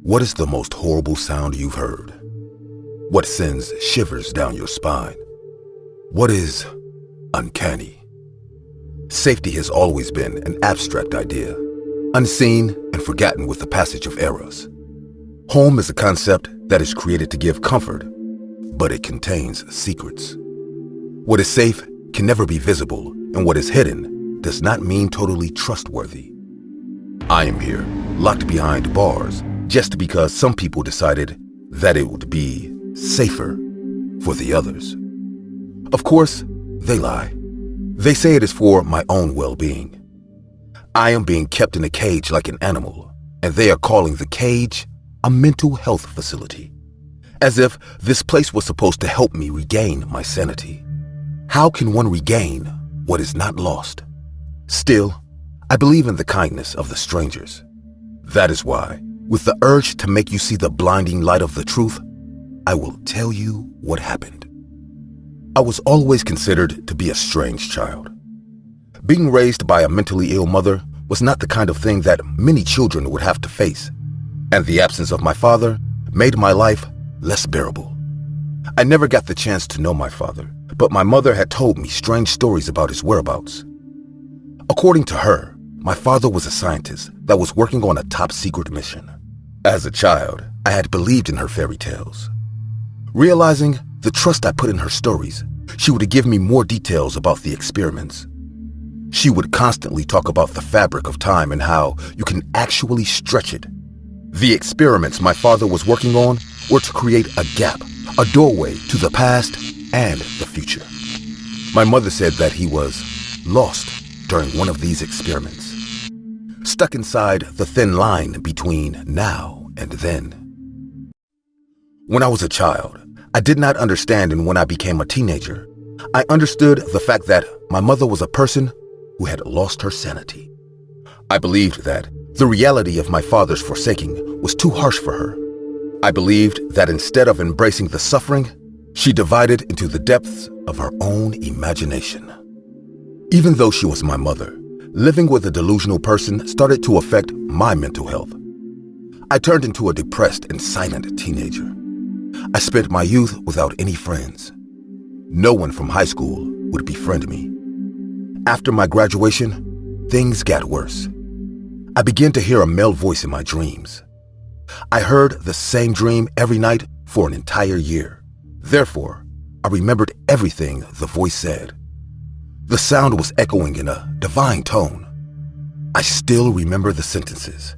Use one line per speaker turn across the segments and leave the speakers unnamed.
What is the most horrible sound you've heard? What sends shivers down your spine? What is uncanny? Safety has always been an abstract idea, unseen and forgotten with the passage of eras. Home is a concept that is created to give comfort, but it contains secrets. What is safe can never be visible, and what is hidden does not mean totally trustworthy. I am here, locked behind bars, just because some people decided that it would be safer for the others. Of course, they lie. They say it is for my own well-being. I am being kept in a cage like an animal, and they are calling the cage a mental health facility, as if this place was supposed to help me regain my sanity. How can one regain what is not lost? Still, I believe in the kindness of the strangers. That is why, with the urge to make you see the blinding light of the truth, I will tell you what happened. I was always considered to be a strange child. Being raised by a mentally ill mother was not the kind of thing that many children would have to face, and the absence of my father made my life less bearable. I never got the chance to know my father, but my mother had told me strange stories about his whereabouts. According to her, my father was a scientist that was working on a top-secret mission. As a child, I had believed in her fairy tales. Realizing the trust I put in her stories, she would give me more details about the experiments. She would constantly talk about the fabric of time and how you can actually stretch it. The experiments my father was working on were to create a gap, a doorway to the past and the future. My mother said that he was lost during one of these experiments, stuck inside the thin line between now and then. When I was a child, I did not understand, and when I became a teenager, I understood the fact that my mother was a person who had lost her sanity. I believed that the reality of my father's forsaking was too harsh for her. I believed that instead of embracing the suffering, she divided into the depths of her own imagination. Even though she was my mother, living with a delusional person started to affect my mental health. I turned into a depressed and silent teenager. I spent my youth without any friends. No one from high school would befriend me. After my graduation, things got worse. I began to hear a male voice in my dreams. I heard the same dream every night for an entire year. Therefore, I remembered everything the voice said. The sound was echoing in a divine tone. I still remember the sentences.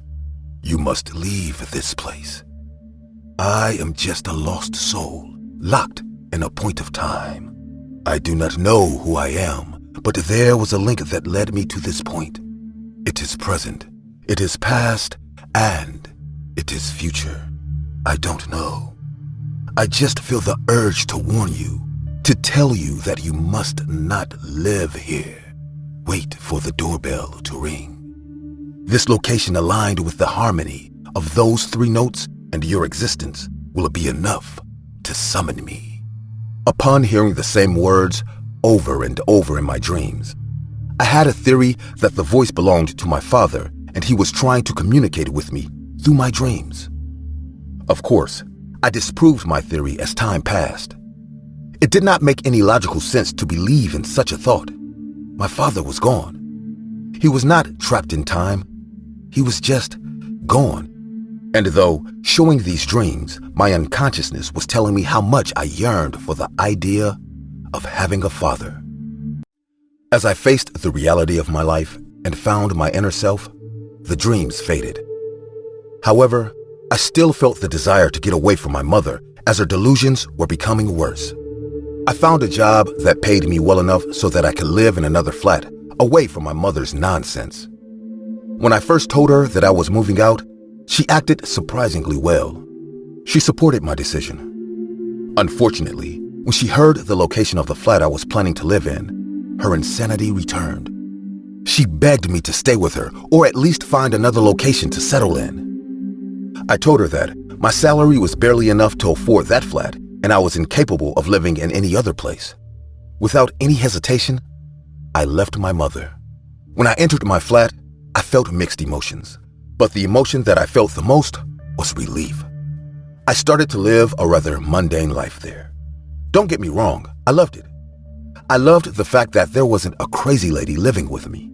"You must leave this place. I am just a lost soul, locked in a point of time. I do not know who I am, but there was a link that led me to this point. It is present, it is past, and it is future. I don't know. I just feel the urge to warn you, to tell you that you must not live here. Wait for the doorbell to ring. This location aligned with the harmony of those 3 notes, and your existence will be enough to summon me." Upon hearing the same words over and over in my dreams, I had a theory that the voice belonged to my father, and he was trying to communicate with me through my dreams. Of course, I disproved my theory as time passed. It did not make any logical sense to believe in such a thought. My father was gone. He was not trapped in time. He was just gone. And though showing these dreams, my unconsciousness was telling me how much I yearned for the idea of having a father. As I faced the reality of my life and found my inner self, the dreams faded. However, I still felt the desire to get away from my mother as her delusions were becoming worse. I found a job that paid me well enough so that I could live in another flat, away from my mother's nonsense. When I first told her that I was moving out, she acted surprisingly well. She supported my decision. Unfortunately, when she heard the location of the flat I was planning to live in, her insanity returned. She begged me to stay with her, or at least find another location to settle in. I told her that my salary was barely enough to afford that flat, and I was incapable of living in any other place. Without any hesitation, I left my mother. When I entered my flat, I felt mixed emotions, but the emotion that I felt the most was relief. I started to live a rather mundane life there. Don't get me wrong, I loved it. I loved the fact that there wasn't a crazy lady living with me.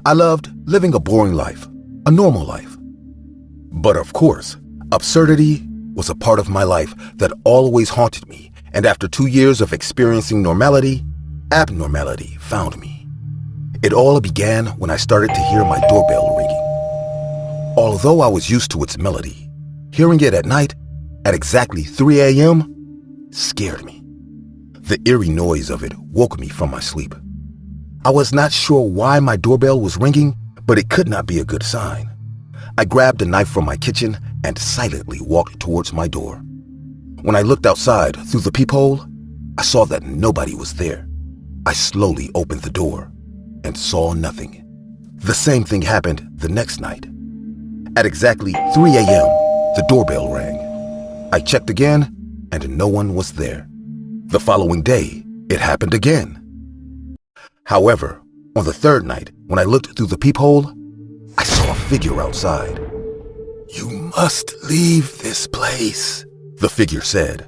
I loved living a boring life, a normal life. But of course, absurdity was a part of my life that always haunted me, and after 2 years of experiencing normality, abnormality found me. It all began when I started to hear my doorbell ringing. Although I was used to its melody, hearing it at night at exactly 3 a.m. scared me. The eerie noise of it woke me from my sleep. I was not sure why my doorbell was ringing, but it could not be a good sign. I grabbed a knife from my kitchen and silently walked towards my door. When I looked outside through the peephole, I saw that nobody was there. I slowly opened the door and saw nothing. The same thing happened the next night. At exactly 3 a.m., the doorbell rang. I checked again, and no one was there. The following day, it happened again. However, on the third night, when I looked through the peephole, I saw a figure outside. "You must leave this place," the figure said.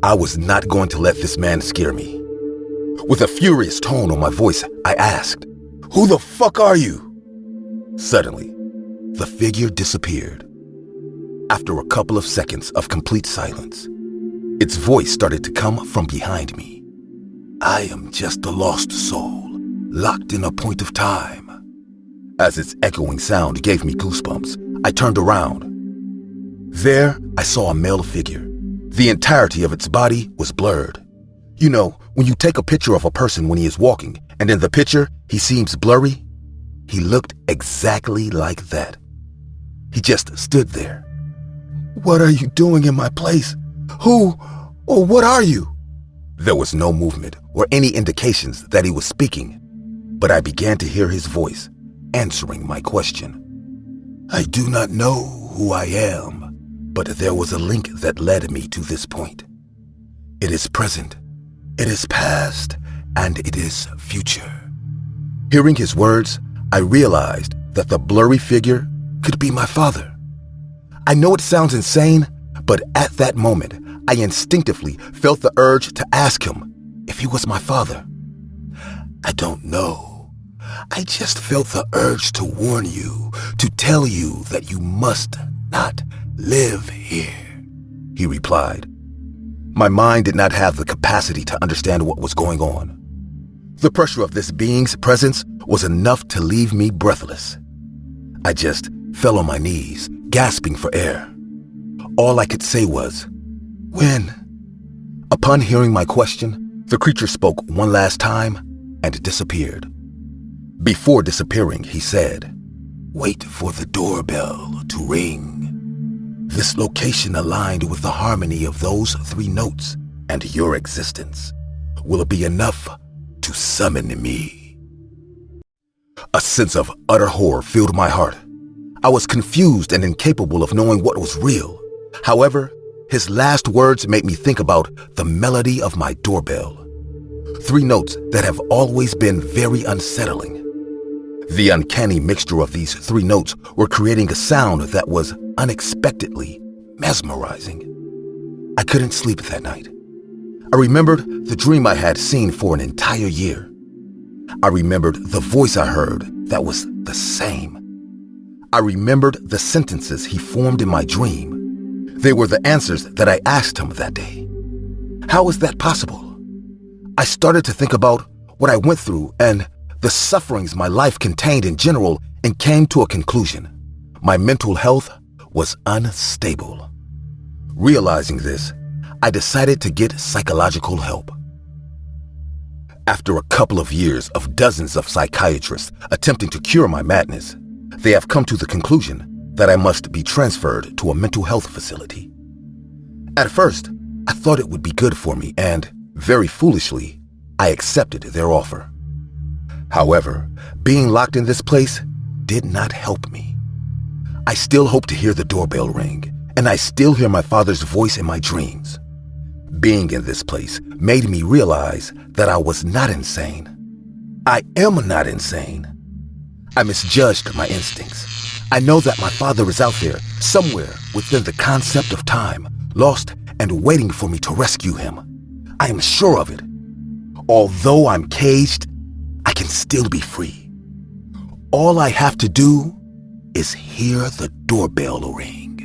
I was not going to let this man scare me. With a furious tone on my voice, I asked, "Who the fuck are you?" Suddenly, the figure disappeared. After a couple of seconds of complete silence, its voice started to come from behind me. "I am just a lost soul, locked in a point of time." As its echoing sound gave me goosebumps, I turned around. There, I saw a male figure. The entirety of its body was blurred. You know, when you take a picture of a person when he is walking, and in the picture, he seems blurry? He looked exactly like that. He just stood there. "What are you doing in my place? Who or what are you?" There was no movement or any indications that he was speaking, but I began to hear his voice answering my question. "I do not know who I am, but there was a link that led me to this point. It is present, it is past, and it is future." Hearing his words, I realized that the blurry figure could be my father. I know it sounds insane, but at that moment, I instinctively felt the urge to ask him if he was my father. "I don't know. I just felt the urge to warn you, to tell you that you must not live here," he replied. My mind did not have the capacity to understand what was going on. The pressure of this being's presence was enough to leave me breathless. I just fell on my knees, gasping for air. All I could say was, "When?" Upon hearing my question, the creature spoke one last time and disappeared. Before disappearing, he said, "Wait for the doorbell to ring. This location aligned with the harmony of those 3 notes and your existence will be enough to summon me." A sense of utter horror filled my heart. I was confused and incapable of knowing what was real. However, his last words made me think about the melody of my doorbell. 3 notes that have always been very unsettling. The uncanny mixture of these 3 notes were creating a sound that was unexpectedly mesmerizing. I couldn't sleep that night. I remembered the dream I had seen for an entire year. I remembered the voice I heard that was the same. I remembered the sentences he formed in my dream. They were the answers that I asked him that day. How is that possible? I started to think about what I went through and the sufferings my life contained in general and came to a conclusion. My mental health was unstable. Realizing this, I decided to get psychological help. After a couple of years of dozens of psychiatrists attempting to cure my madness, they have come to the conclusion that I must be transferred to a mental health facility. At first, I thought it would be good for me and, very foolishly, I accepted their offer. However, being locked in this place did not help me. I still hope to hear the doorbell ring, and I still hear my father's voice in my dreams. Being in this place made me realize that I was not insane. I am not insane. I misjudged my instincts. I know that my father is out there, somewhere within the concept of time, lost and waiting for me to rescue him. I am sure of it. Although I'm caged, I can still be free. All I have to do is hear the doorbell ring.